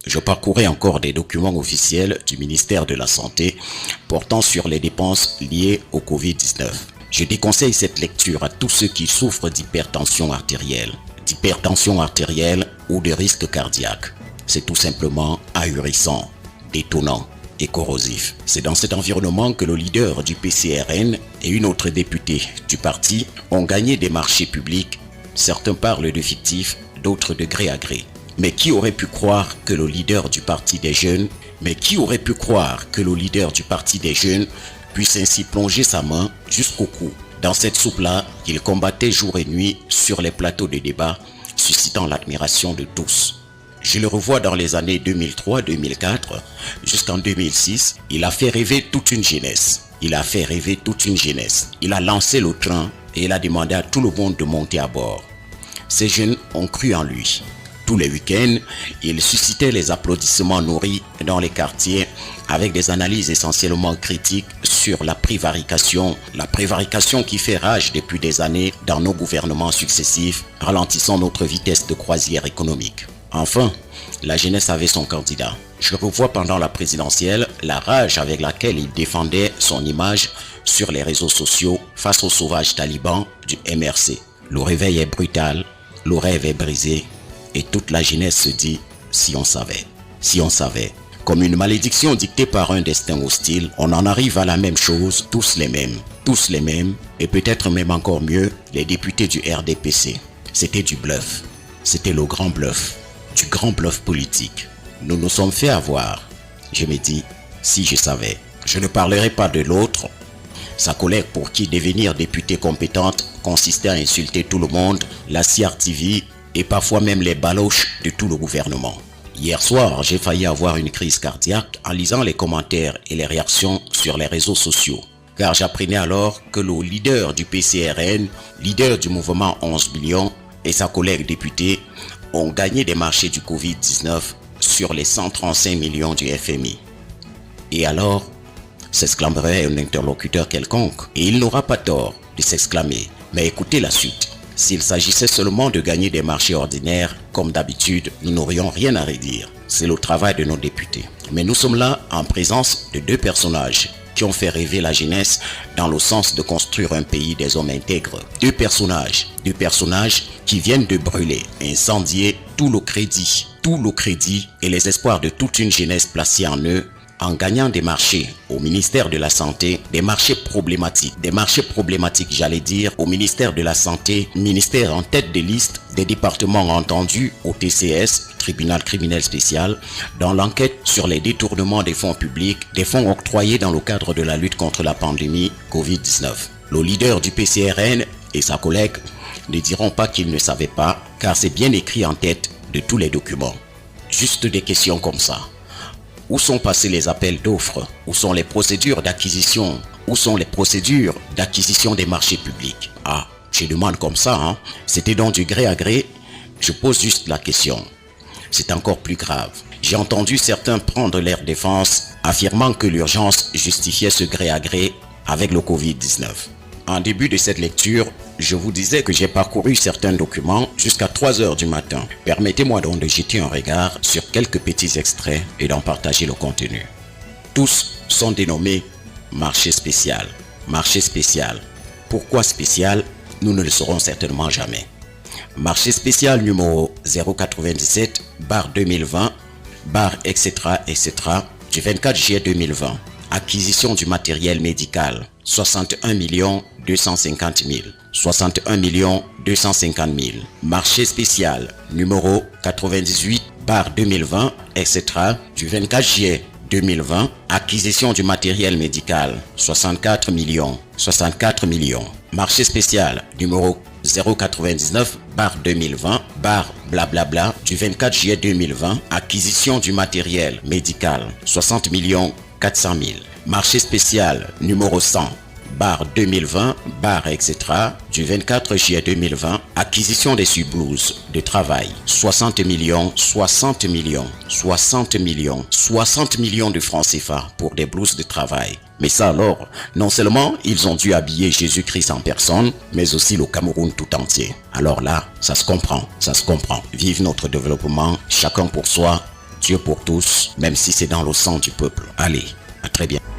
je parcourais encore des documents officiels du ministère de la Santé portant sur les dépenses liées au Covid-19. Je déconseille cette lecture à tous ceux qui souffrent d'hypertension artérielle ou de risque cardiaque. C'est tout simplement ahurissant, détonnant et corrosif. C'est dans cet environnement que le leader du PCRN et une autre députée du parti ont gagné des marchés publics. Certains parlent de fictifs, d'autres de gré à gré. Mais qui aurait pu croire que le leader du Parti des Jeunes, puisse ainsi plonger sa main jusqu'au cou dans cette soupe-là qu'il combattait jour et nuit sur les plateaux de débat, suscitant l'admiration de tous. Je le revois dans les années 2003-2004 jusqu'en 2006, il a fait rêver toute une jeunesse. Il a lancé le train et il a demandé à tout le monde de monter à bord. Ces jeunes ont cru en lui. Tous les week-ends, il suscitait les applaudissements nourris dans les quartiers avec des analyses essentiellement critiques sur la prévarication qui fait rage depuis des années dans nos gouvernements successifs, ralentissant notre vitesse de croisière économique. Enfin, la jeunesse avait son candidat. Je revois pendant la présidentielle la rage avec laquelle il défendait son image sur les réseaux sociaux face aux sauvages talibans du MRC. Le réveil est brutal, le rêve est brisé et toute la jeunesse se dit « si on savait ». Comme une malédiction dictée par un destin hostile, on en arrive à la même chose, tous les mêmes et peut-être même encore mieux, les députés du RDPC. C'était du bluff, c'était le grand bluff. Du grand bluff politique. Nous nous sommes fait avoir. Je me dis, si je savais. Je ne parlerai pas de l'autre, sa collègue pour qui devenir députée compétente consistait à insulter tout le monde, la CRTV et parfois même les baloches de tout le gouvernement. Hier soir, j'ai failli avoir une crise cardiaque en lisant les commentaires et les réactions sur les réseaux sociaux. Car j'apprenais alors que le leader du PCRN, leader du mouvement 11 millions et sa collègue députée ont gagné des marchés du Covid-19 sur les 135 millions du FMI. Et alors, s'exclamerait un interlocuteur quelconque, et il n'aura pas tort de s'exclamer. Mais écoutez la suite. S'il s'agissait seulement de gagner des marchés ordinaires, comme d'habitude, nous n'aurions rien à redire. C'est le travail de nos députés. Mais nous sommes là en présence de deux personnages qui ont fait rêver la jeunesse dans le sens de construire un pays des hommes intègres. Deux personnages qui viennent de brûler, incendier tout le crédit et les espoirs de toute une jeunesse placée en eux en gagnant des marchés au ministère de la Santé, des marchés problématiques j'allais dire, au ministère de la Santé, ministère en tête de liste des départements entendus au TCS, tribunal criminel spécial, dans l'enquête sur les détournements des fonds publics, des fonds octroyés dans le cadre de la lutte contre la pandémie Covid-19. Le leader du PCRN et sa collègue ne diront pas qu'ils ne savaient pas, car c'est bien écrit en tête de tous les documents. Juste des questions comme ça. Où sont passés les appels d'offres? Où sont les procédures d'acquisition? Où sont les procédures d'acquisition des marchés publics? Ah, je demande comme ça, hein. C'était donc du gré à gré. Je pose juste la question. C'est encore plus grave. J'ai entendu certains prendre leur défense, affirmant que l'urgence justifiait ce gré à gré avec le Covid-19. En début de cette lecture, je vous disais que j'ai parcouru certains documents jusqu'à 3 heures du matin. Permettez-moi donc de jeter un regard sur quelques petits extraits et d'en partager le contenu. Tous sont dénommés marché spécial. Marché spécial. Pourquoi spécial? Nous ne le saurons certainement jamais. Marché spécial numéro 097/2020, etc., du 24 juillet 2020. Acquisition du matériel médical, 61 250 000. 61 250 000. Marché spécial numéro 98/2020, etc., du 24 juillet 2020. Acquisition du matériel médical, 64 millions. Marché spécial numéro 099/2020, blablabla, du 24 juillet 2020. Acquisition du matériel médical, 60 400 000. Marché spécial numéro 100/2020, etc., du 24 juillet 2020, acquisition des subblouses de travail, 60 millions de francs CFA pour des blouses de travail. Mais ça alors, non seulement ils ont dû habiller Jésus-Christ en personne, mais aussi le Cameroun tout entier. Alors là, ça se comprend. Vive notre développement, chacun pour soi, Dieu pour tous, même si c'est dans le sang du peuple. Allez, à très bientôt.